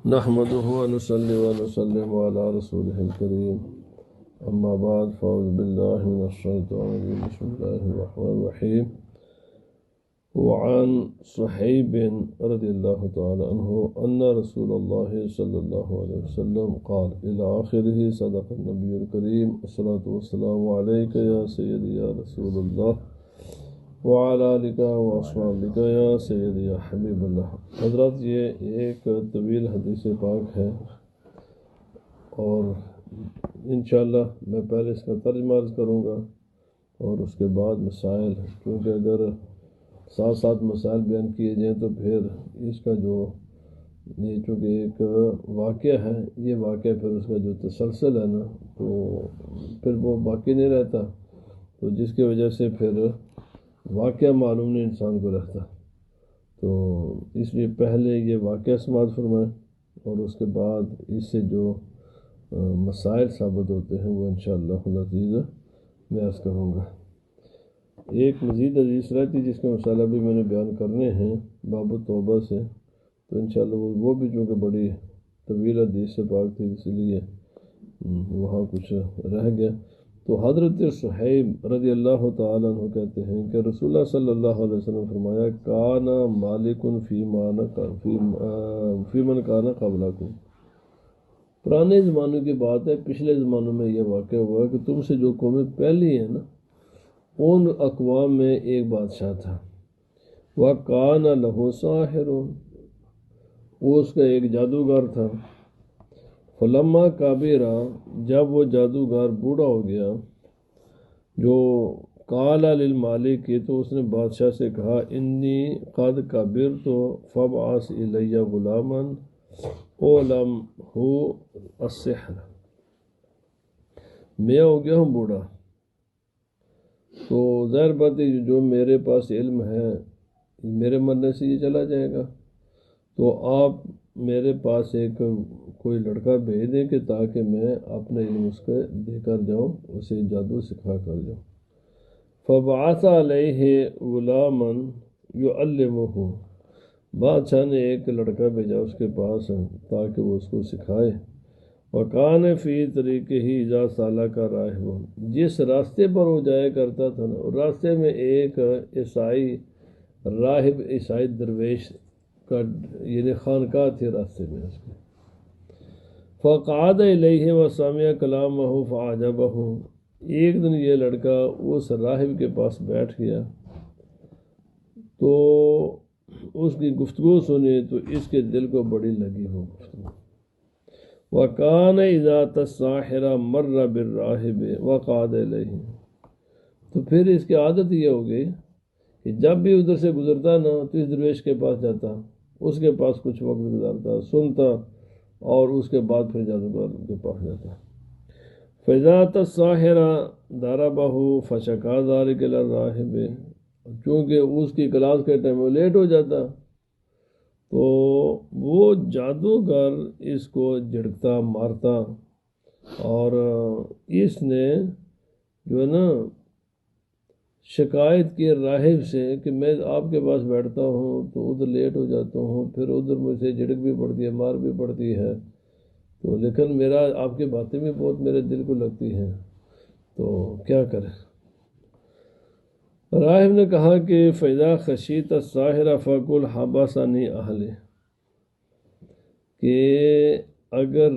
نحمده ونصلي ونسلم على رسوله الكريم أما بعد فأعوذ بالله من الشيطان الرجيم بسم الله الرحمن الرحيم وعن صحيب رضي الله تعالى عنه أن رسول الله صلى الله عليه وسلم قال إلى آخره صدق النبي الكريم الصلاة والسلام عليك يا سيدي يا رسول الله وعلى آلك وأصحابك یا سیدی یا حبیب اللہ۔ حضرات، یہ ایک طویل حدیث پاک ہے اور انشاءاللہ میں پہلے اس کا ترجمہ عرض کروں گا اور اس کے بعد مسائل، کیونکہ اگر ساتھ ساتھ مسائل بیان کیے جائیں تو پھر اس کا جو یہ چونکہ ایک واقعہ ہے، یہ واقعہ پھر اس کا جو تسلسل ہے نا تو پھر وہ باقی نہیں رہتا، تو جس کی وجہ سے پھر واقعہ معلوم نہیں انسان کو رہتا، تو اس لیے پہلے یہ واقعہ سماعت فرمائیں اور اس کے بعد اس سے جو مسائل ثابت ہوتے ہیں وہ انشاءاللہ العزیز میں عرض کروں گا۔ ایک مزید حدیث رہتی جس کے مسئلہ بھی میں نے بیان کرنے ہیں باب التوبہ سے، تو انشاءاللہ وہ بھی چونکہ بڑی طویل حدیث سے پاک تھی اس لیے وہاں کچھ رہ گیا۔ تو حضرت صحیب رضی اللہ تعالیٰ عنہ کہتے ہیں کہ رسول اللہ صلی اللہ علیہ وسلم فرمایا کانا مالک فی من کانا قبلکم، پرانے زمانوں کی بات ہے، پچھلے زمانوں میں یہ واقعہ ہوا کہ تم سے جو قومیں پہلی ہیں نا ان اقوام میں ایک بادشاہ تھا، وَكَانَ لَهُ سَاحِرٌ، وہ اس کا ایک جادوگر تھا، فلما کابیرا، جب وہ جادوگر بوڑھا ہو گیا، جو قال للمالک کی، تو اس نے بادشاہ سے کہا انی قد کبرت فابعث الی غلاما علمہ السحر، میں ہو گیا ہوں بوڑھا، تو ظاہر بات ہے جو میرے پاس علم ہے میرے مرنے سے یہ چلا جائے گا، تو آپ میرے پاس ایک کوئی لڑکا بھیج دیں کہ تاکہ میں اپنا علم اس کو دے کر جاؤں، اسے جادو سکھا کر جاؤں۔ فبعث علیہ غلاما یعلمہ، بادشاہ نے ایک لڑکا بھیجا اس کے پاس تاکہ وہ اس کو سکھائے۔ وکان فی طریقہ اذا سالک راہب، جس راستے پر وہ جایا کرتا تھا نا راستے میں ایک عیسائی راہب، عیسائی درویش کا یعنی خانقاہ تھی راستے میں اس کے، فقعد الیہ وسمع کلامہ فعجبہ، ایک دن یہ لڑکا اس راہب کے پاس بیٹھ گیا تو اس کی گفتگو سنی تو اس کے دل کو بڑی لگی وہ گفتگو۔ وَكَانَ إِذَا أَتَى السَّاحِرَ مَرَّ بِالرَّاهِبِ وَقَعَدَ إِلَيْهِ، تو پھر اس کی عادت یہ ہو گئی کہ جب بھی ادھر سے گزرتا نا تو اس درویش کے پاس جاتا، اس کے پاس کچھ وقت گزارتا، سنتا اور اس کے بعد پھر جادوگر کے پاس جاتا۔ فَإِذَا أَتَى السَّاحِرَ ضَرَبَهُ فَشَكَا ذَلِكَ إِلَى الرَّاهِبِ، چونکہ اس کی کلاس کے ٹائم وہ لیٹ ہو جاتا تو وہ جادوگر اس کو جھڑکتا مارتا، اور اس نے جو ہے نا شکایت کی راہب سے کہ میں آپ کے پاس بیٹھتا ہوں تو ادھر لیٹ ہو جاتا ہوں، پھر ادھر مجھے جھڑک بھی پڑتی ہے، مار بھی پڑتی ہے، تو لیکن میرا آپ کی باتیں بھی بہت میرے دل کو لگتی ہیں، تو کیا کریں۔ راہب نے کہا کہ فَإِذَا خَشِيتَ السَّاحِرَ فَقُلْ حَبَسَنِي أَهْلِي، کہ اگر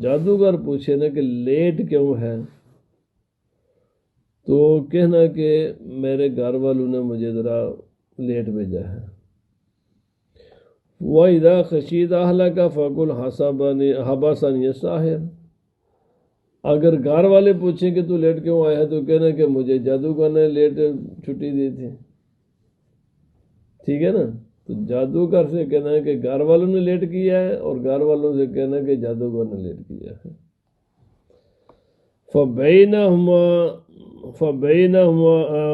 جادوگر پوچھے نا کہ لیٹ کیوں ہے تو کہنا کہ میرے گھر والوں نے مجھے ذرا لیٹ بھیجا ہے۔ وَإِذَا خَشِيتَ أَهْلَكَ فَقُلْ حَبَسَنِي السَّاحِرُ، اگر گھر والے پوچھیں کہ تو لیٹ کیوں آیا ہے تو کہنا کہ مجھے جادوگر نے لیٹ چھٹی دی تھی، ٹھیک ہے نا، تو جادوگر سے کہنا ہے کہ گھر والوں نے لیٹ کیا ہے اور گھر والوں سے کہنا ہے کہ جادوگر نے لیٹ کیا ہے۔ فَبَيْنَهُمَا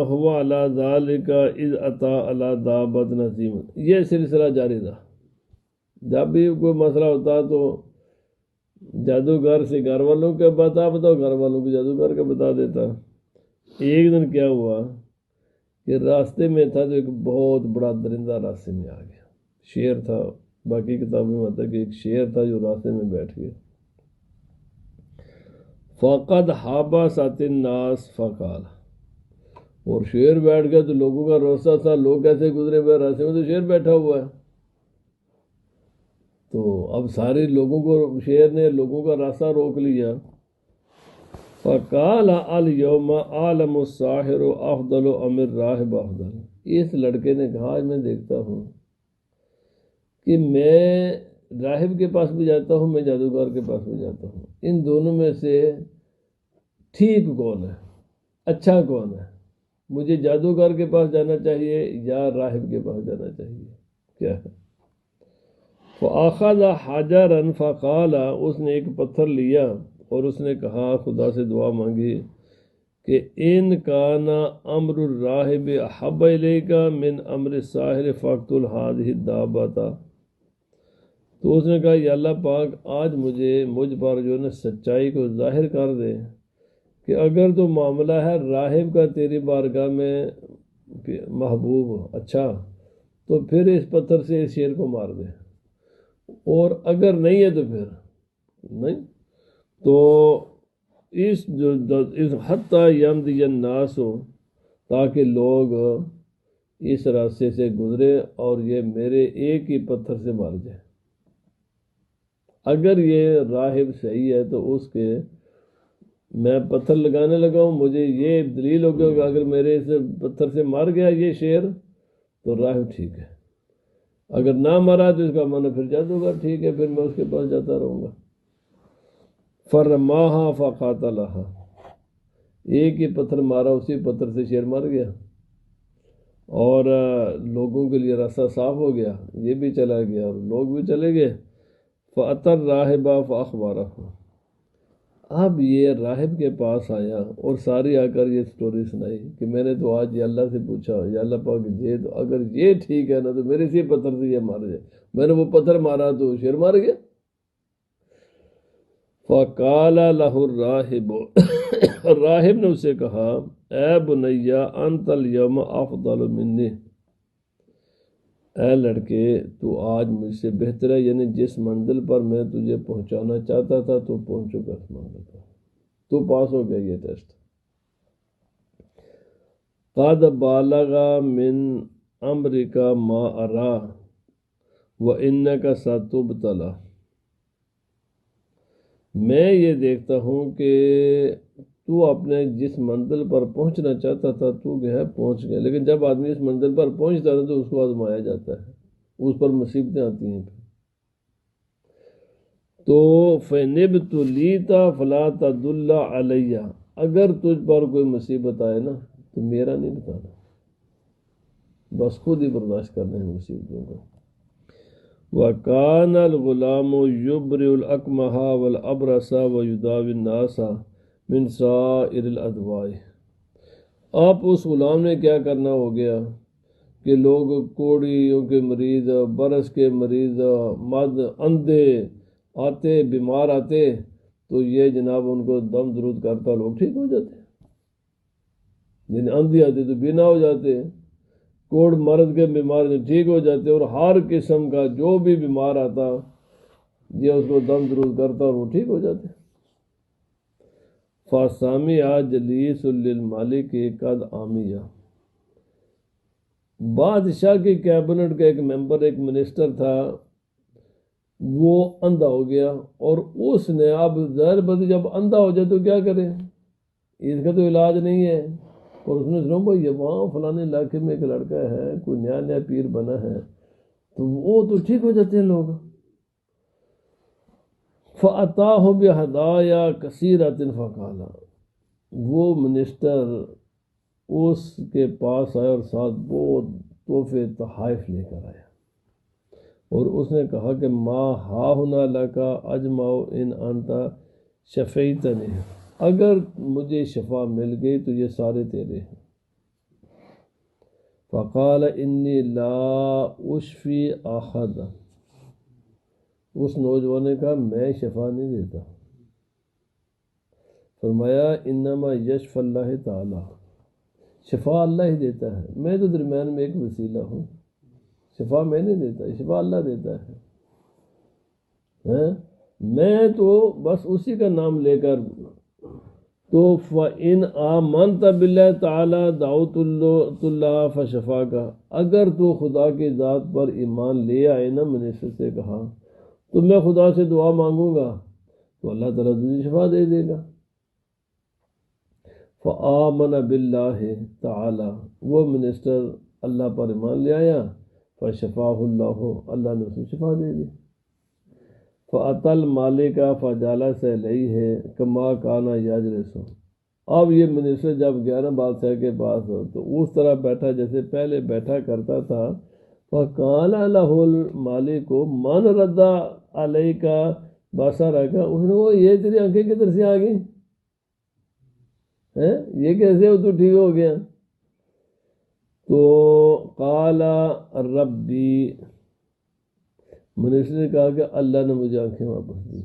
هُوَ عَلَى ذَلِكَ إِذْ أَتَى عَلَى دَابَّةٍ عَظِيمَةٍ، یہ سلسلہ جاری رہا، جب بھی کوئی مسئلہ ہوتا تو جادوگر سے گھر والوں کا بتاؤ، گھر والوں کو جادوگر کا بتا دیتا۔ ایک دن کیا ہوا کہ راستے میں تھا تو ایک بہت بڑا درندہ راستے میں آ گیا، شیر تھا باقی کتابوں میں آتا ہے کہ ایک شیر تھا جو راستے میں بیٹھ گیا. فقد حابست الناس فقال، اور شیر بیٹھ گیا تو لوگوں کا راستہ تھا، لوگ کیسے گزرے ہوئے راستے میں، تو شیر بیٹھا ہوا ہے. تو اب سارے لوگوں کو شیر نے لوگوں کا راستہ روک لیا. فقال الیوم عالم الساحر افضل ام الراہب افضل، اس لڑکے نے کہا آج میں دیکھتا ہوں کہ میں راہب کے پاس بھی جاتا ہوں، میں جادوگر کے پاس بھی جاتا ہوں، ان دونوں میں سے ٹھیک کون ہے، اچھا کون ہے، مجھے جادوگر کے پاس جانا چاہیے یا راہب کے پاس جانا چاہیے، کیا ہے؟ فَأَخَذَ حَجَرًا فَقَالَ، اس نے ایک پتھر لیا اور اس نے کہا، خدا سے دعا مانگی کہ ان کان امر الراہب احب الیک من امر الساحر فاقتل هذه الدابۃ. تو اس نے کہا یا اللہ پاک آج مجھ پر جو ہے سچائی کو ظاہر کر دے کہ اگر تو معاملہ ہے راہب کا تیری بارگاہ میں محبوب اچھا، تو پھر اس پتھر سے اس شیر کو مار دے، اور اگر نہیں ہے تو پھر نہیں. تو اس حتیٰ یمضی الناس، تاکہ لوگ اس راستے سے گزرے اور یہ میرے ایک ہی پتھر سے مار جائے. اگر یہ راہب صحیح ہے تو اس کے میں پتھر لگانے لگا ہوں، مجھے یہ دلیل ہو گیا کہ اگر میرے اس پتھر سے مر گیا یہ شیر تو راہب ٹھیک ہے، اگر نہ مرا تو اس کا معنی پھر جادوگر ٹھیک ہے، پھر میں اس کے پاس جاتا رہوں گا. فرماہا فقاتلہا، ایک ہی پتھر مارا، اسی پتھر سے شیر مر گیا اور لوگوں کے لیے راستہ صاف ہو گیا، یہ بھی چلا گیا اور لوگ بھی چلے گئے. فَأَتَى الرَّاهِبَ فَأَخْبَرَهُ، اب یہ راہب کے پاس آیا اور ساری آ کر یہ سٹوری سنائی کہ میں نے تو آج یہ اللہ سے پوچھا، یا اللہ پاک یہ تو اگر یہ ٹھیک ہے نا تو میرے سے پتھر سے یہ مار جائے، میں نے وہ پتھر مارا تو شیر مار گیا. فَقَالَ لَهُ الرَّاهِبُ، راہب نے اسے کہا اے بنیا انت اليوم افضل منی، اے لڑکے تو آج مجھ سے بہتر ہے، یعنی جس منزل پر میں تجھے پہنچانا چاہتا تھا تو پہنچ چکا اس منزل پر، تو پاس ہو گیا یہ ٹیسٹ. قد بالغ من امرک ما ارا وانک ستبتلی، میں یہ دیکھتا ہوں کہ تو اپنے جس منزل پر پہنچنا چاہتا تھا تو گیا پہنچ گیا، لیکن جب آدمی اس منزل پر پہنچتا ہے تو اس کو آزمایا جاتا ہے، اس پر مصیبتیں آتی ہیں. تو فَإِنِ ابْتُلِيتَ فَلَا تَدُلَّ عَلَيَّ، اگر تجھ پر کوئی مصیبت آئے نا تو میرا نہیں بتانا، بس خود ہی برداشت کرنا ہے مصیبتوں کو. وَكَانَ الْغُلَامُ يُبْرِئُ الْأَكْمَحَ وَالْأَبْرَصَ وَيُدَاوِي النَّاسَ مِنْ سَائِرِ الْأَدْوَاءِ. اب اس غلام نے کیا کرنا ہو گیا کہ لوگ کوڑیوں کے مریض، برس کے مریض، مد، اندھے آتے، بیمار آتے تو یہ جناب ان کو دم درود کرتا، لوگ ٹھیک ہو جاتے. یعنی اندھی آتے تو بینا ہو جاتے، کوڑ مرض کے بیمار ٹھیک ہو جاتے، اور ہر قسم کا جو بھی بیمار آتا یہ اس کو دم درود کرتا اور وہ ٹھیک ہو جاتے. فَسَمِعَ جَلِيسٌ لِلْمَلِكِ قَدْ عَمِيَ، بادشاہ کی کیبنٹ کا ایک ممبر، ایک منسٹر تھا، وہ اندھا ہو گیا، اور اس نے اب ظاہر بات جب اندھا ہو جائے تو کیا کرے، اس کا تو علاج نہیں ہے، اور اس نے سنا بھائی یہ وہاں فلانے علاقے میں ایک لڑکا ہے، کوئی نیا نیا پیر بنا ہے، تو وہ تو ٹھیک ہو جاتے ہیں لوگ. فَأَتَاهُ بِهَدَايَا كَثِيرَةٍ فَقَالَ، وہ منسٹر اس کے پاس آیا اور ساتھ بہت تحفے تحائف لے کر آیا، اور اس نے کہا کہ ما ہاہنا لکا اجمع ان انت شفیتنی، اگر مجھے شفا مل گئی تو یہ سارے تیرے ہیں. فقال انی لا اشفی احد، اس نوجوان نے کہا میں شفا نہیں دیتا. فرمایا انما یشفی اللہ تعالی، شفا اللہ ہی دیتا ہے، میں تو درمیان میں ایک وسیلہ ہوں، شفا میں نہیں دیتا، شفا اللہ دیتا ہے. ہیں، میں تو بس اسی کا نام لے کر تو فَإِنْ آمَنْتَ بِاللَّهِ تَعَالَى دَعَوْتُ اللَّهَ فَشَفَاكَ، اگر تو خدا کی ذات پر ایمان لے آئے نا، میں نے اس سے کہا تو میں خدا سے دعا مانگوں گا تو اللہ تعالیٰ تجھے شفا دے دے گا۔ فآمن باللہ تعالی، وہ منسٹر اللہ پر ایمان لے آیا، فشفاہ اللہ، اللہ نے اسے شفا دے دی۔ فَأَتَى الْمَالِكَ فَجَلَسَ إِلَيْهِ كَمَا كَانَ يَجْلِسُ، اب یہ منسٹر جب گیا نا بادشاہ کے پاس تو اس طرح بیٹھا جیسے پہلے بیٹھا کرتا تھا۔ فَقَالَ لَهُ الْمَالِكُ مَنْ رَدَّ عَلَيْكَ بَصَرَكَ، اس نے وہ یہ تیری آنکھیں کدھر سے آ گئی ہیں، یہ کیسے تو ٹھیک ہو گیا؟ تو قال ربی، منسٹر نے کہا کہ اللہ نے مجھے آنکھیں واپس دی۔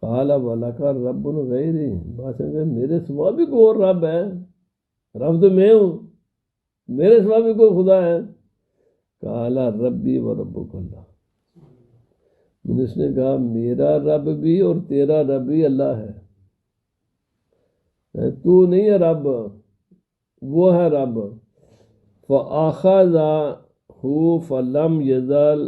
قال وَلَكَ رَبٌ غَيْرِي، بادشاہ کہ میرے سوا بھی کوئی اور رب ہے، رب تو میں ہوں، میرے سوا بھی کوئی خدا ہے؟ قال ربی وربک اللہ، منسٹر نے کہا میرا رب بھی اور تیرا رب بھی اللہ ہے، تو نہیں ہے رب، وہ ہے رب۔ فَأَخَذَهُ فَلَمْ يَزَلْ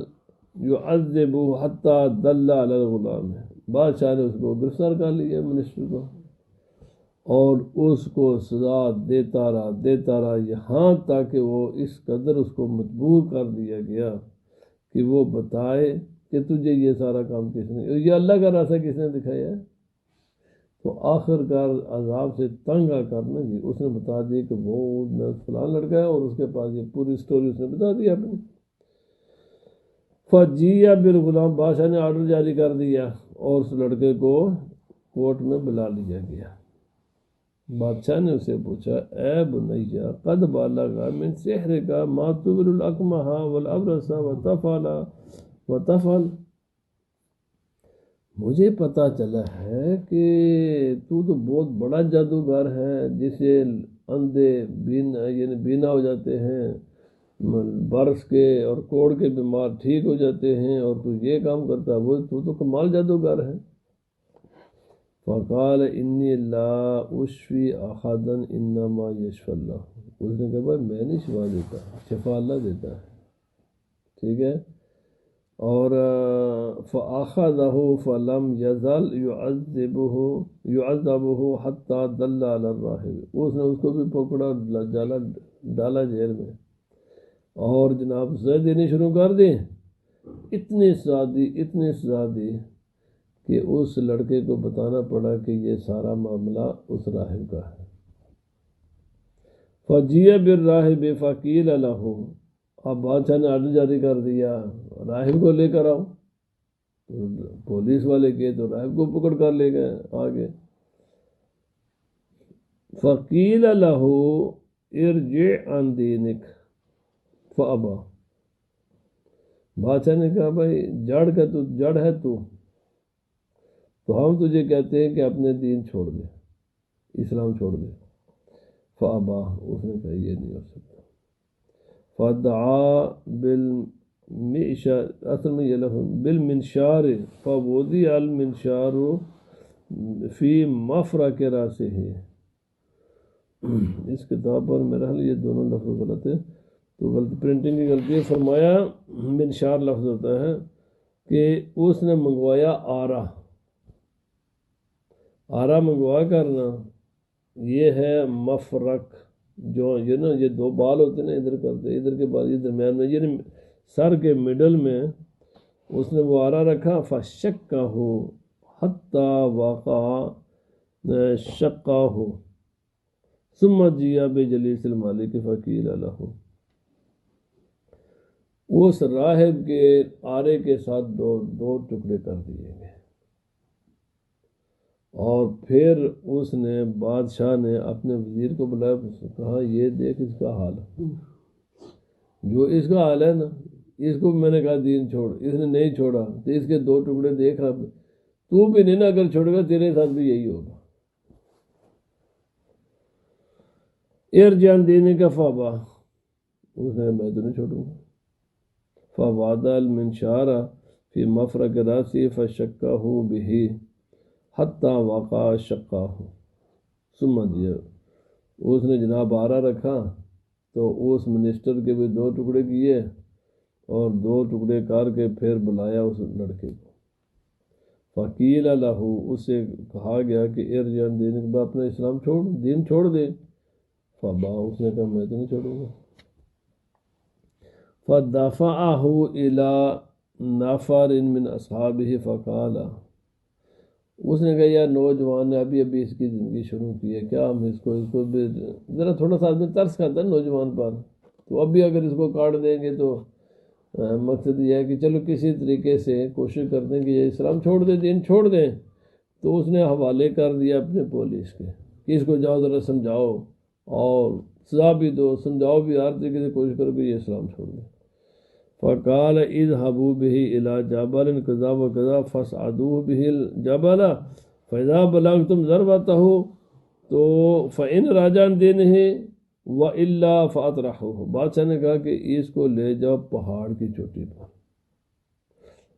يُعَذِّبُهُ حَتَّى دَلَّ عَلَى الْغُلَامِ، بادشاہ نے اس کو گرفتار کر لیا منسٹر کو، اور اس کو سزا دیتا رہا یہاں تک کہ وہ اس قدر اس کو مجبور کر دیا گیا کہ وہ بتائے کہ تجھے یہ سارا کام کس نے، یہ اللہ کا راستہ کس نے دکھایا ہے؟ تو آخر کار عذاب سے تنگ آ کر نا جی اس نے بتا دی کہ وہ فلان لڑکا ہے، اور اس کے پاس یہ پوری سٹوری اس نے بتا دی اپنی۔ فَجِیَّ بِالْغُلَامِ، بادشاہ نے آرڈر جاری کر دیا اور اس لڑکے کو کورٹ میں بلا لیا گیا۔ بادشاہ نے اسے پوچھا اے بنیا قد بلغ من سحرک ما تبر الاکمہ والابرص وتفعل، مجھے پتہ چلا ہے کہ تو بہت بڑا جادوگر ہے جسے اندھے یعنی بینا ہو جاتے ہیں، برس کے اور کوڑ کے بیمار ٹھیک ہو جاتے ہیں، اور تو یہ کام کرتا ہے، وہ تو کمال جادوگر ہے۔ فقال انی لا اشفی احدا انما یشفی اللہ، اس نے کہا بھائی میں نہیں شفا دیتا، شفا اللہ دیتا ہے، ٹھیک ہے۔ اور فَأَخَذَهُ فَلَمْ يَزَلْ يُعَذِّبُهُ حَتَّى دَلَّ عَلَى الرَّاحِبِ، اس نے اس کو بھی پکڑا، ڈالا جیل میں، اور جناب سزا دینی شروع کر دی، اتنی سزا دی کہ اس لڑکے کو بتانا پڑا کہ یہ سارا معاملہ اس راہب کا ہے۔ فَجِیَ بِالرَّاحِبِ فَقِیلَ لَهُ، اب بادشاہ نے آرڈر جاری کر دیا راہب کو لے کر آؤ، پولیس والے گئے تو راہب کو پکڑ کر لے گئے آگے۔ فَقِیلَ لَهُ ارْجِعْ عَنْ دِینِكَ فَأَبَى، بادشاہ نے کہا بھائی جڑ ہے تو ہم تجھے کہتے ہیں کہ اپنے دین چھوڑ دے، اسلام چھوڑ دے۔ فَأَبَى، اس نے کہا یہ نہیں ہو سکتا۔ فَدَعَا اصل میں یہ لفظ بالمنشار فَوُضِعَ الْمِنشَارُ فِي مَفْرَقِ رَأْسِهِ، اس کتاب پر میرا حال یہ دونوں لفظ غلط ہے، تو غلط پرنٹنگ کی غلطی ہے، فرمایا منشار لفظ ہوتا ہے کہ اس نے منگوایا آرا منگوا کرنا، یہ ہے مفرق، جو یہ نا یہ دو بال ہوتے ہیں نا ادھر کرتے، ادھر کے بال یہ درمیان میں، یعنی سر کے مڈل میں اس نے وہ آرا رکھا، فَشَقَّهُ حَتَّى وَقَعَ شَقَّهُ ثُمَّ جِیَ بِجَلِیسِ الْمَلِكِ فَقِیلَ لَهُ، اس راہب کے آرے کے ساتھ دو ٹکڑے کر دیے گئے، اور پھر اس نے بادشاہ نے اپنے وزیر کو بلایا، کہا یہ دیکھ اس کا حال، جو اس کا حال ہے نا، اس کو میں نے کہا دین چھوڑ، اس نے نہیں چھوڑا، تو اس کے دو ٹکڑے دیکھ رہا، تو بھی نہیں نا اگر چھوڑے گا تیرے ساتھ بھی یہی ہوگا۔ ارجع عن دینک فابا، اس نے میں تو نہیں چھوڑوں گا۔ فوضع المنشار فی مفرق راسی فشکہ بہ حتی وقع شقہ، ثم دیا اس نے جناب آرا رکھا تو اس منسٹر کے بھی 2 ٹکڑے کیے اور 2 ٹکڑے کر کے پھر بلایا اس لڑکے کو، فقیل لہ اسے کہا گیا کہ ارجع عن دینک، اپنا اسلام چھوڑ، دین چھوڑ دے، فابا اس نے کہا میں تو نہیں چھوڑوں گا، فدفعہ الی نفر من اصحابہ فقال، اس نے کہا یار نوجوان نے ابھی اس کی زندگی شروع کی ہے، کیا ہم اس کو بھی ذرا تھوڑا سا آدمی ترس کھاتا ہے نوجوان پر، تو ابھی اگر اس کو کاٹ دیں گے تو مقصد یہ ہے کہ چلو کسی طریقے سے کوشش کرتے ہیں کہ یہ اسلام چھوڑ دے، دین چھوڑ دیں، تو اس نے حوالے کر دیا اپنے پولیس کے کہ اس کو جاؤ ذرا سمجھاؤ اور سزا بھی دو، سمجھاؤ بھی، ہر طریقے سے کوشش کرو کہ یہ اسلام چھوڑ دے۔ فقال اذهبوا به الى جبل كذا وكذا فاصعدوه به الجبل فاذا بلغتم ذروته تو فان رجع عن دينه والا فاطرحوه، بادشاہ نے کہا کہ اس کو لے جاؤ پہاڑ کی چوٹی پر،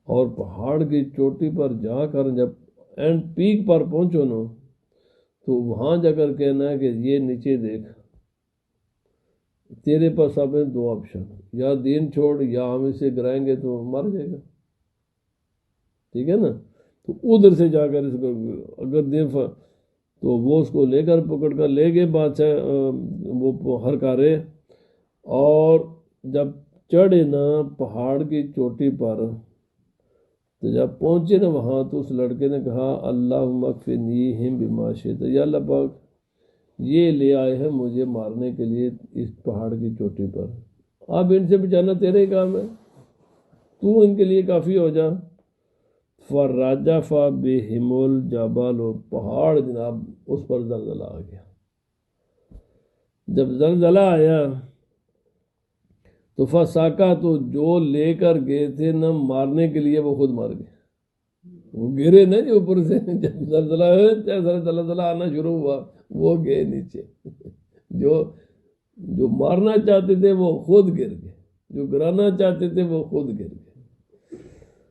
اور پہاڑ کی چوٹی پر جا کر جب اینڈ پیک پر پہنچو نا تو وہاں جا کر کہنا ہے کہ یہ نیچے دیکھ، تیرے پاس اب 2 آپشن، یا دین چھوڑ یا ہم اسے گرائیں گے تو مر جائے گا، ٹھیک ہے نا، تو ادھر سے جا کر اس کو اگر دین تو وہ اس کو لے کر پکڑ کر لے گئے بادشاہ وہ ہرکارے، اور جب چڑھے نا پہاڑ کی چوٹی پر تو جب پہنچے نا وہاں تو اس لڑکے نے کہا اللہم اکفنیہم بما شئت، یا اللہ پاک یہ لے آئے ہیں مجھے مارنے کے لیے اس پہاڑ کی چوٹی پر، اب ان سے بچانا تیرے ہی کام ہے، تو ان کے لیے کافی ہو جا۔ فَرَجَفَ بِهِمُ الْجَبَلُ، پہاڑ جناب اس پر زلزلہ آ گیا، جب زلزلہ آیا تو فساکا، تو جو لے کر گئے تھے نا مارنے کے لیے وہ خود مار گئے، وہ گرے نا جو اوپر سے، جب زلزلہ آنا شروع ہوا وہ گئے نیچے، جو مارنا چاہتے تھے وہ خود گر گئے، جو گرانا چاہتے تھے وہ خود گر گئے۔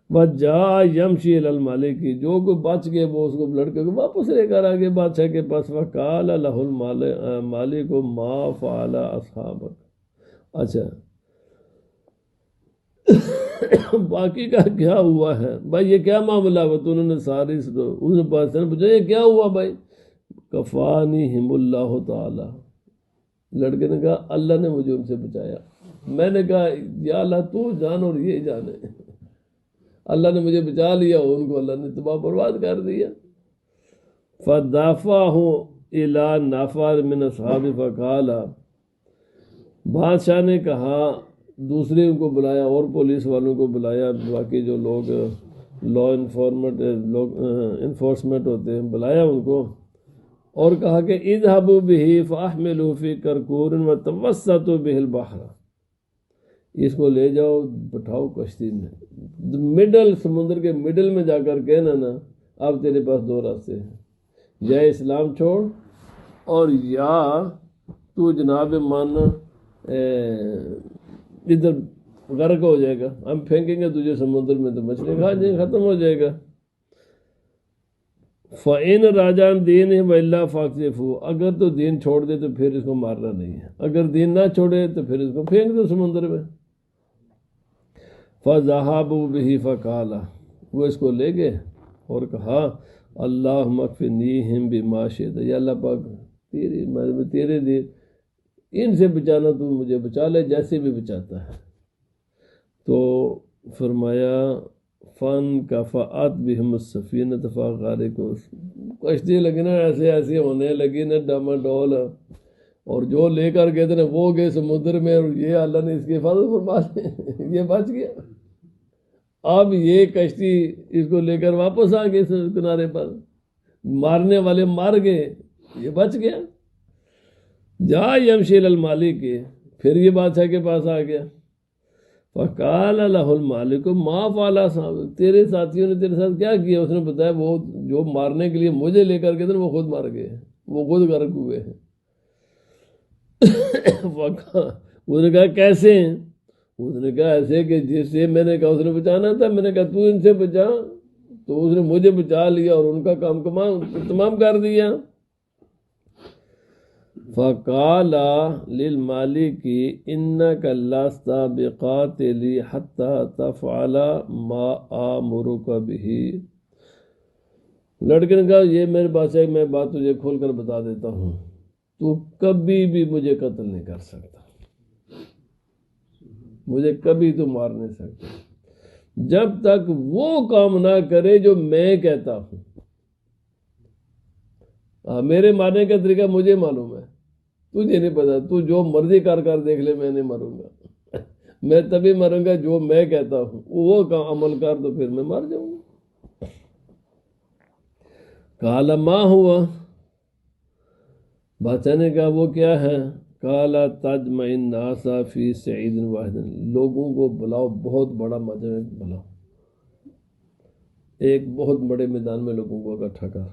وَجَاءَ يَمْشِي إِلَى الْمَلِكِ، جو کوئی بچ گئے وہ اس کو لڑکے کو واپس لے کر آگے بادشاہ کے پاس، وَقَالَ لَهُ الْمَالِكُ مَا فَعَلَ أَصْحَابُكَ، اچھا باقی کا کیا ہوا ہے بھائی، یہ کیا معاملہ ہوا؟ تو انہوں نے ساری اس نے بادشاہ نے پوچھا یہ کیا ہوا بھائی؟ کفانیہم اللہ تعالی، لڑکے نے کہا اللہ نے مجھے ان سے بچایا، میں نے کہا یا اللہ تو جان اور یہ جانے، اللہ نے مجھے بچا لیا اور ان کو اللہ نے تباہ برباد کر دیا۔ فَدَافَعَهُ إِلَى نَفَرٍ مِّنْ أَصْحَابِهِ فَقَالَ، بادشاہ نے کہا دوسرے ان کو بلایا اور پولیس والوں کو بلایا، باقی جو لوگ لا انفورسمنٹ ہوتے ہیں بلایا ان کو، اور کہا کہ اذهبوا به فاحملوا في كركور وتوسطوا به البحر، اس کو لے جاؤ بٹھاؤ کشتی میں، مڈل سمندر کے مڈل میں جا کر کہنا نا اب تیرے پاس 2 راستے ہیں، یا اسلام چھوڑ اور یا تو جناب مان ادھر غرق ہو جائے گا، ہم پھینکیں گے تجھے سمندر میں تو مچھلی کھا جائیں، ختم ہو جائے گا۔ فَإِنْ رَجَعَ عَنْ دِينِهِ وَإِلَّا فَاقْذِفْهُ، اگر تو دین چھوڑ دے تو پھر اس کو مارنا نہیں ہے، اگر دین نہ چھوڑے تو پھر اس کو پھینک دو سمندر میں۔ فَذَهَبُوا بِهِ فَقَالَ، وہ اس کو لے گئے اور کہا اللہم اکفنیہم بما شئت، یا اللہ پاک تیرے دین ان سے بچانا تو مجھے بچا لے جیسے بھی بچاتا ہے۔ تو فرمایا فن کفعت بہم السفینۃ فغرقوا، کشتی لگی نا ایسے ہونے لگی نا ڈاماڈول، اور جو لے کر گئے تھے نا وہ گئے سمندر میں، اور یہ اللہ نے اس کی حفاظت فرما لی، یہ بچ گیا۔ اب یہ کشتی اس کو لے کر واپس آ گئی کنارے پر، مارنے والے مار گئے، یہ بچ گیا۔ جا یمشی الی المالک، پھر یہ بادشاہ کے پاس آ گیا، فقال له المالک ما فعل اصحابک، تیرے ساتھیوں نے تیرے ساتھ کیا کیا؟ اس نے بتایا وہ جو مارنے کے لیے مجھے لے کر گئے تھے وہ خود مار گئے ہیں، وہ خود غرق ہوئے ہیں۔ اس نے کہا کیسے ہیں؟ اس نے کہا ایسے کہ جس سے میں نے کہا اس نے بچانا تھا، میں نے کہا تو ان سے بچا، تو اس نے مجھے بچا لیا اور ان کا کام تمام کر دیا۔ فقال للمالک انک لست بقاتل حتی تفعل ما آمرک بہ، لڑکے نے کہا یہ میرے پاس ہے، میں بات تجھے کھول کر بتا دیتا ہوں، تو کبھی بھی مجھے قتل نہیں کر سکتا، مجھے کبھی تو مار نہیں سکتا جب تک وہ کام نہ کرے جو میں کہتا ہوں۔ میرے مارنے کا طریقہ مجھے معلوم ہے، تجھے نہیں پتا، تو جو مرضی کر دیکھ لے، میں نہیں مروں گا، میں تبھی مروں گا جو میں کہتا ہوں، وہ عمل کر تو پھر میں مر جاؤں گا۔ قال ما ہوا، بادشاہ نے کہا وہ کیا ہے؟ قال تجمع الناس فی صعید واحد، لوگوں کو بلاؤ، بہت بڑا مجمع بلاؤ، ایک بہت بڑے میدان میں لوگوں کو اکٹھا کر،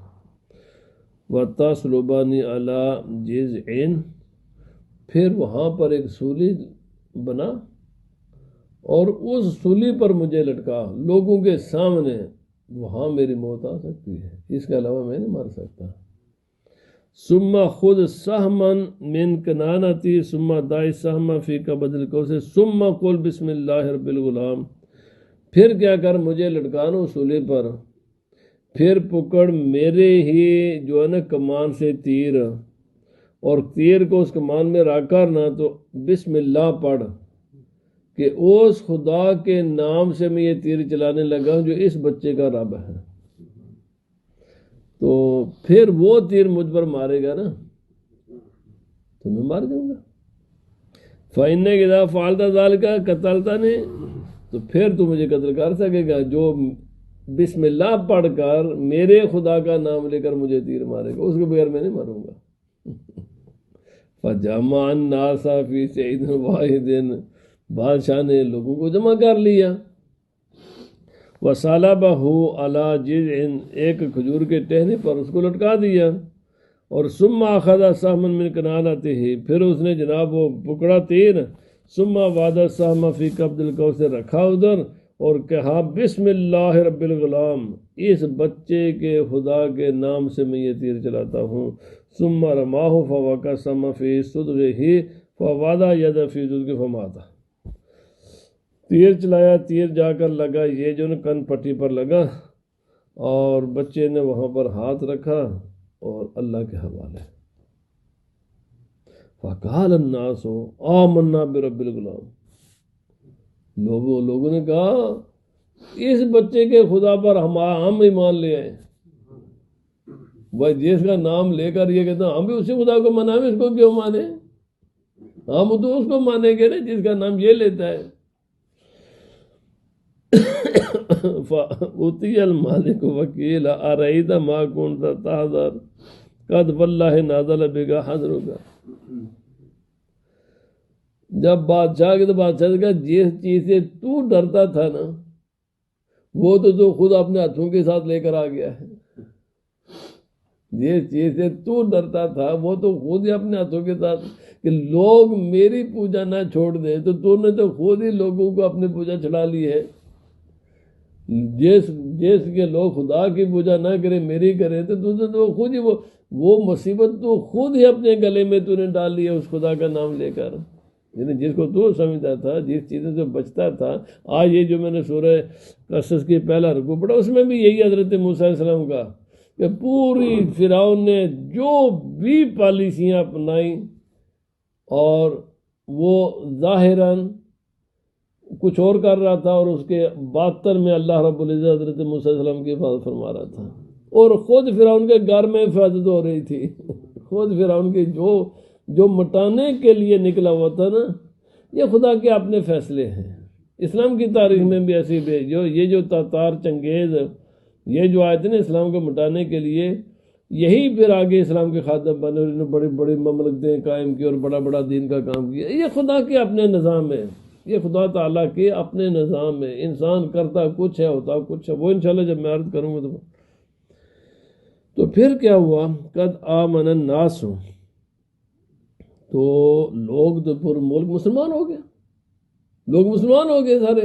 وَتَصْلُبَانِ عَلَىٰ جِذْعٍ، پھر وہاں پر ایک سولی بنا اور اس سولی پر مجھے لٹکا لوگوں کے سامنے، وہاں میری موت آ سکتی ہے، اس کے علاوہ میں نہیں مر سکتا۔ ثم خذ سہما من کنانتی ثم دائی سہما فی قبض القوس ثم قل بسم اللہ رب الغلام، پھر کیا کر، مجھے لٹکانو سولی پر، پھر پکڑ میرے ہی جو ہے نا کمان سے تیر، اور تیر کو اس کمان میں رکھ کر نہ تو بسم اللہ پڑھ کہ اس خدا کے نام سے میں یہ تیر چلانے لگا ہوں جو اس بچے کا رب ہے، تو پھر وہ تیر مجھ پر مارے گا نا تو میں مار جاؤں گا۔ فَإِنَّكَ إِذَا فَعَلْتَ ذَلِكَ قَتَلْتَنِي، تو پھر تو مجھے قتل کر سکے گا، جو بسم اللہ پڑھ کر میرے خدا کا نام لے کر مجھے تیر مارے گا، اس کے بغیر میں نہیں ماروں گا۔ فَجَمَعَ النَّاسَ فِي صَعِيدٍ وَاحِدٍ، بادشاہ نے لوگوں کو جمع کر لیا، وَصَلَبَهُ عَلَىٰ جِذْعٍ، ایک کھجور کے ٹہنی پر اس کو لٹکا دیا، اور ثم اخذ سہما من کنانته، پھر اس نے جناب وہ پکڑا تیر، ثم وضع السہم فی قبض القوس، رکھا ادھر اور کہا بسم اللہ رب الغلام، اس بچے کے خدا کے نام سے میں یہ تیر چلاتا ہوں، ثم رماہ فوقع السہم فی صدغہ فوضع یدہ فی صدغہ فمات، تیر چلایا، تیر جا کر لگا یہ جو کن پٹی پر لگا، اور بچے نے وہاں پر ہاتھ رکھا اور اللہ کے حوالے۔ فقال الناس آمنا برب الغلام، لوگوں نے کہا اس بچے کے خدا پر ہم ایمان لے آئے، بھائی جس کا نام لے کر یہ کہتا ہم بھی اسی خدا کو مانا، اس کو کیوں مانے، ہم تو اس کو مانیں گے نا جس کا نام یہ لیتا ہے۔ فَأُتِيَ الْمَالِكُ وَقِيلَ أَرَأَيْتَ مَا كُنتَ تَحْذَرُ قَدْ وَاللَّهِ نَازَلَ بِكَ حَذْرُكَ، جب بادشاہ کے تو بادشاہ نے کہا جس چیز سے تو ڈرتا تھا نا وہ تو خود اپنے ہاتھوں کے ساتھ لے کر آ گیا ہے، جس چیز سے تو ڈرتا تھا وہ تو خود ہی اپنے ہاتھوں کے ساتھ، کہ لوگ میری پوجا نہ چھوڑ دیں تو نے تو خود ہی لوگوں کو اپنی پوجا چھڑا لی ہے، جس کے لوگ خدا کی پوجا نہ کرے میری کرے تو خود ہی وہ مصیبت تو خود ہی اپنے گلے میں تو نے ڈال لی ہے اس خدا کا نام لے کر، یعنی جس کو تو سمجھتا تھا، جس چیزوں سے بچتا تھا۔ آج یہ جو میں نے سورہ قصص کی پہلا رکوع پڑھا اس میں بھی یہی حضرت موسیٰ علیہ السلام کا، کہ پوری فرعون نے جو بھی پالیسیاں اپنائیں اور وہ ظاہراً کچھ اور کر رہا تھا اور اس کے باطن میں اللہ رب العزت حضرت موسیٰ علیہ السلام کی حفاظت فرما رہا تھا، اور خود فرعون کے گھر میں حفاظت ہو رہی تھی، خود فرعون کی جو مٹانے کے لیے نکلا ہوا تھا نا، یہ خدا کے اپنے فیصلے ہیں۔ اسلام کی تاریخ میں بھی ایسی یہ جو تاتار چنگیز یہ جو آئے تھے نا اسلام کو مٹانے کے لیے، یہی پھر آگے اسلام کے خادم بنے اور انہوں نے بڑی بڑی مملکتیں قائم کی اور بڑا بڑا دین کا کام کیا، یہ خدا کے اپنے نظام ہے، یہ خدا تعالیٰ کے اپنے نظام ہے، انسان کرتا کچھ ہے ہوتا کچھ ہے، وہ انشاءاللہ جب میں عرض کروں گا تو پھر کیا ہوا، قد آمن الناس، تو لوگ تو پورے ملک مسلمان ہو گئے، لوگ مسلمان ہو گئے سارے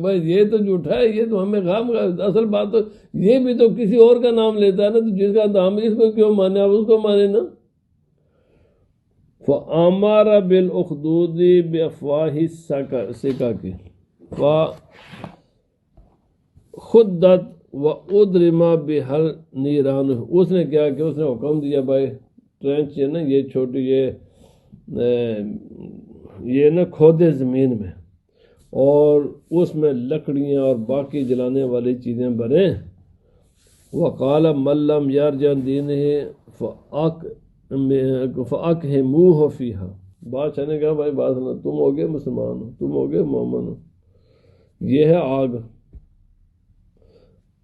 بھائی یہ تو جھوٹا ہے، یہ تو ہمیں خام کا، اصل بات تو یہ بھی تو کسی اور کا نام لیتا ہے نا، تو جس کا ہم اس کو کیوں مانے، آپ اس کو مانے نا۔ فَأَمَرَ بِالْأُخْدُودِ بِأَفْوَاهِ السِّكَاكِ فَخُدَّتْ وَأُضْرِمَ بِهَا النِّيرَانُ۔ اس نے کیا کہ اس نے حکم دیا بھائی ٹرینچ ہے نا، یہ چھوٹی یہ نا کھودے زمین میں، اور اس میں لکڑیاں اور باقی جلانے والی چیزیں بھریں۔ وَقَالَ مَن لَّمْ يَرْجَعْ عَنْ دِينِهِ فَأَقْهِمُوهُ فِيهَا۔ بادشاہ نے کہا بھائی بات سنو، تم ہو گئے مسلمان ہو، تم ہو گئے مومن ہو، یہ ہے آگ،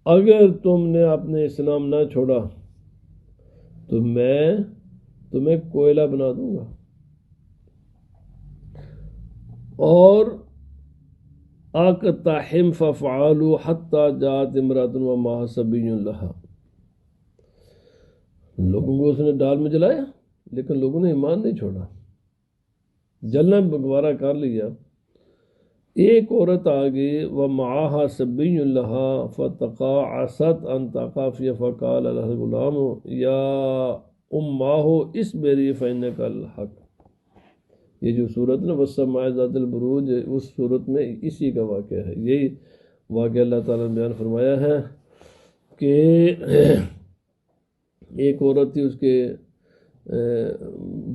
اگر تم نے اپنے اسلام نہ چھوڑا تو میں تمہیں کوئلہ بنا دوں گا۔ اور اقتحم ففعلوا حتى جاءت امرأة ومعها صبي لها۔ لوگوں کو اس نے ڈال میں جلایا، لیکن لوگوں نے ایمان نہیں چھوڑا، جلنا گوارہ کر لیا۔ ایک عورت آ گئی، ومعها صبي لها فتقاعست ان تقع فيه فقال لها الغلام يا امه اصبري فإنك الحق۔ یہ جو صورت نا والسماء ذات البروج، اس صورت میں اسی کا واقعہ ہے۔ یہی واقعہ اللہ تعالیٰ نے بیان فرمایا ہے کہ ایک عورت تھی، اس کے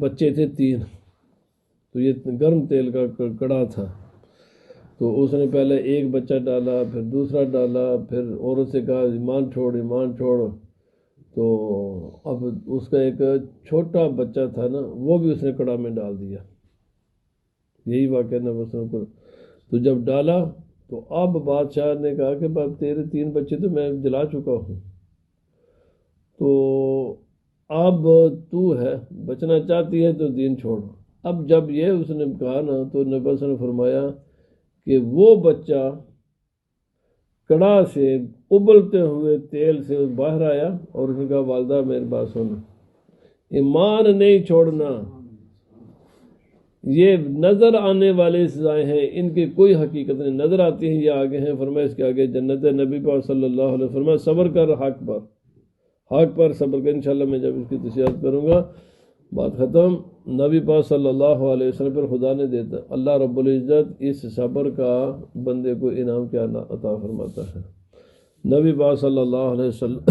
بچے تھے 3، تو یہ گرم تیل کا کڑا تھا، تو اس نے پہلے ایک بچہ ڈالا، پھر دوسرا ڈالا، پھر عورت سے کہا ایمان چھوڑ ایمان چھوڑ، تو اب اس کا ایک چھوٹا بچہ تھا نا، وہ بھی اس نے کڑا میں ڈال دیا۔ یہی واقعہ نبی صلی اللہ علیہ وسلم کو، تو جب ڈالا تو اب بادشاہ نے کہا کہ باب تیرے 3 بچے تو میں جلا چکا ہوں، تو اب تو ہے بچنا چاہتی ہے تو دین چھوڑ۔ اب جب یہ اس نے کہا نا، تو نبی صلی اللہ علیہ وسلم نے فرمایا کہ وہ بچہ کڑا سے ابلتے ہوئے تیل سے باہر آیا، اور اس نے کہا والدہ میری بات سن، ایمان نہیں چھوڑنا، یہ نظر آنے والے سزائیں ہیں، ان کی کوئی حقیقت نہیں، نظر آتی ہیں یہ آگے ہیں۔ فرمایا اس کے آگے جنت ہے۔ نبی پاک صلی اللہ علیہ وسلم فرمایا صبر کر، حق پر صبر کر، انشاءاللہ میں جب اس کی تشریح کروں گا بات ختم۔ نبی پاک صلی اللہ علیہ وسلم پر خدا نے دیتا، اللہ رب العزت اس صبر کا بندے کو انعام کیا عطا فرماتا ہے۔ نبی پاک صلی اللہ علیہ وسلم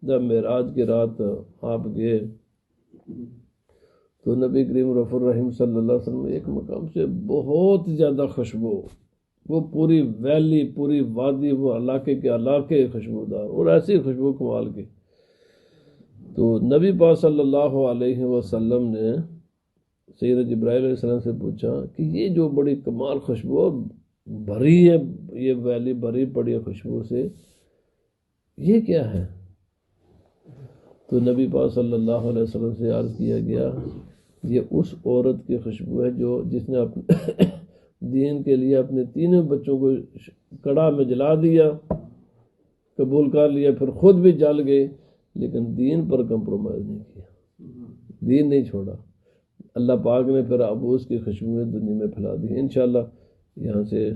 جب معراج کی رات آپ گئے تو نبی کریم رفیع الرحیم صلی اللہ علیہ وسلم ایک مقام سے بہت زیادہ خوشبو، وہ پوری ویلی، پوری وادی، وہ علاقے کے علاقے خوشبودار، اور ایسی خوشبو کمال کی۔ تو نبی پاک صلی اللہ علیہ وسلم نے سیدنا جبرائیل علیہ السلام سے پوچھا کہ یہ جو بڑی کمال خوشبو بھری ہے، یہ ویلی بھری پڑی ہے خوشبو سے، یہ کیا ہے؟ تو نبی پاک صلی اللہ علیہ وسلم سے عرض کیا گیا یہ اس عورت کی خوشبو ہے جس نے اپنے دین کے لیے اپنے 3 بچوں کو کڑا میں جلا دیا، قبول کر لیا، پھر خود بھی جل گئے، لیکن دین پر کمپرومائز نہیں کیا، دین نہیں چھوڑا۔ اللہ پاک نے پھر اب اس کی خوشبوئیں دنیا میں پھیلا دی۔ انشاءاللہ یہاں سے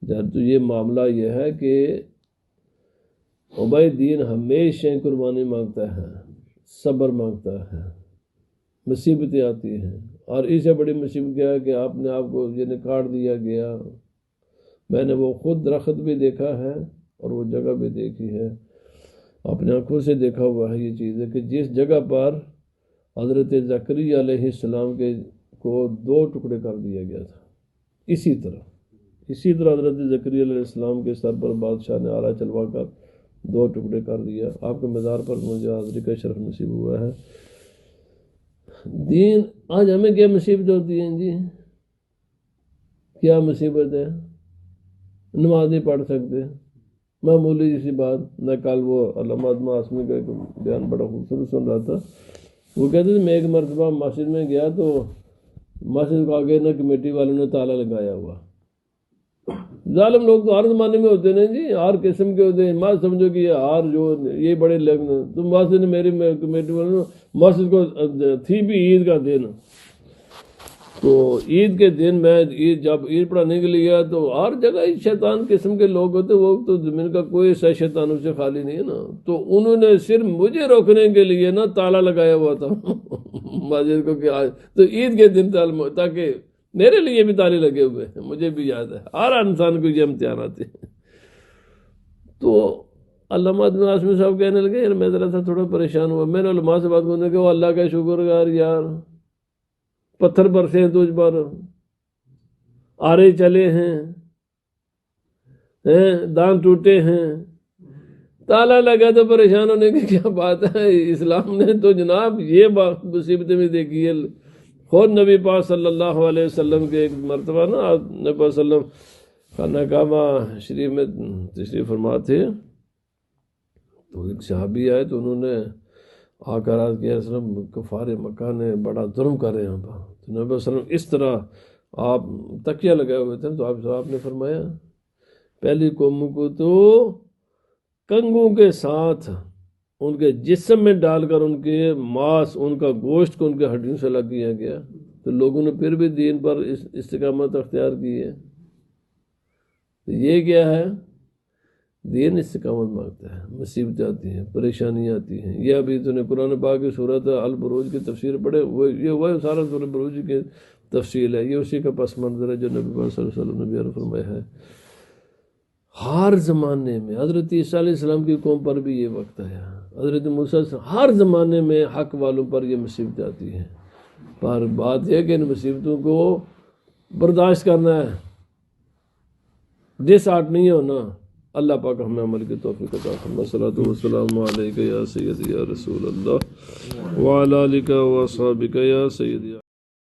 تو یہ معاملہ یہ ہے کہ بھائی دین ہمیشہ قربانی مانگتا ہے، صبر مانگتا ہے، مصیبتیں آتی ہیں، اور اس سے بڑی مصیبت کیا ہے کہ آپ نے آپ کو یہ کاٹ دیا گیا۔ میں نے وہ خود درخت بھی دیکھا ہے اور وہ جگہ بھی دیکھی ہے، اپنے آنکھوں سے دیکھا ہوا ہے یہ چیز ہے کہ جس جگہ پر حضرت زکریا علیہ السلام کو 2 ٹکڑے کر دیا گیا تھا، اسی طرح حضرت زکریا علیہ السلام کے سر پر بادشاہ نے آلہ چلوا کر 2 ٹکڑے کر دیا۔ آپ کے مزار پر مجھے حاضری کا شرف نصیب ہوا ہے۔ دین آج ہمیں کیا مصیبت ہوتی ہیں جی؟ کیا مصیبت ہے؟ نماز نہیں پڑھ سکتے، معمولی جیسی بات۔ میں کل وہ علامہ عاصمی کا ایک بیان بڑا خوبصورت سن رہا تھا، وہ کہتے تھے میں ایک مرتبہ مسجد میں گیا تو مسجد کو آگے نا کمیٹی والوں نے تالا لگایا ہوا۔ ظالم لوگ تو ہر زمانے میں ہوتے ہیں جی، ہر قسم کے ہوتے ہیں، مت سمجھو کہ یہ بڑے لوگ تم مسجد نے میری کمیٹی والوں نے مسجد کو تھی بھی عید کا دن، تو عید کے دن میں جب عید پڑھانے کے لیے گیا تو ہر جگہ ہی شیطان قسم کے لوگ ہوتے، وہ تو زمین کا کوئی ایسا شیطانوں سے خالی نہیں ہے نا. تو انہوں نے صرف مجھے روکنے کے لیے نا تالا لگایا ہوا تھا مسجد کو کہ تو عید کے دن تاکہ میرے لیے بھی تالے لگے ہوئے ہیں. مجھے بھی یاد ہے ہر انسان کو یہ امتحان آتے ہیں. تو علامہ ابن عاصمی صاحب کہنے لگے یار میں ذرا سا تھوڑا پریشان ہوا. میں نے علماء سے بات کرنے کہ وہ اللہ کا شکر گزار یار، پتھر برسے ہیں تجھ پر، آرے چلے ہیں، دان ٹوٹے ہیں، تالا لگا تو پریشان ہونے کی کیا بات ہے. اسلام نے تو جناب یہ مصیبتیں بھی دیکھی ہے. خود نبی پاک صلی اللہ علیہ وسلم کے ایک مرتبہ نا نبی پاک صلی اللہ علیہ وسلم خانہ کعبہ شریف میں تشریف فرما تھے. تو ایک صحابی آئے تو انہوں نے آ کر عرض کیا وسلم کفار مکہ نے بڑا ظلم کر رہے ہیں. تو نبی صلی اللہ علیہ وسلم اس طرح آپ تکیہ لگائے ہوئے تھے. تو آپ نے فرمایا پہلی قوموں کو تو کنگوں کے ساتھ ان کے جسم میں ڈال کر ان کے ماس، ان کا گوشت کو ان کے ہڈیوں سے الگ کیا گیا. تو لوگوں نے پھر بھی دین پر استقامت اختیار کی ہے. تو یہ کیا ہے؟ دین استقامت مانگتا ہے. مصیبتیں آتی ہیں، پریشانیاں آتی ہیں. یہ ابھی تو نے قرآن پاک کی صورت البروج کی تفسیر پڑھے، وہ سارا سورۃ البروج کی تفصیل ہے. یہ اسی کا پس منظر ہے جو نبی پاک صلی اللہ علیہ وسلم نے بیان فرمایا ہے. ہر زمانے میں حضرت عیسیٰ علیہ السلام کی قوم پر بھی یہ وقت آیا، حضرت موسیٰ ہر زمانے میں حق والوں پر یہ مصیبتیں آتی ہیں. پر بات یہ کہ ان مصیبتوں کو برداشت کرنا ہے، ڈس آرٹ نہیں ہونا. اللہ پاک ہمیں عمل کی توفیق عطا فرمائے. الصلاۃ والسلام علیک یا سیدی یا رسول اللہ وعلی آلک و اصحابک یا سیدی.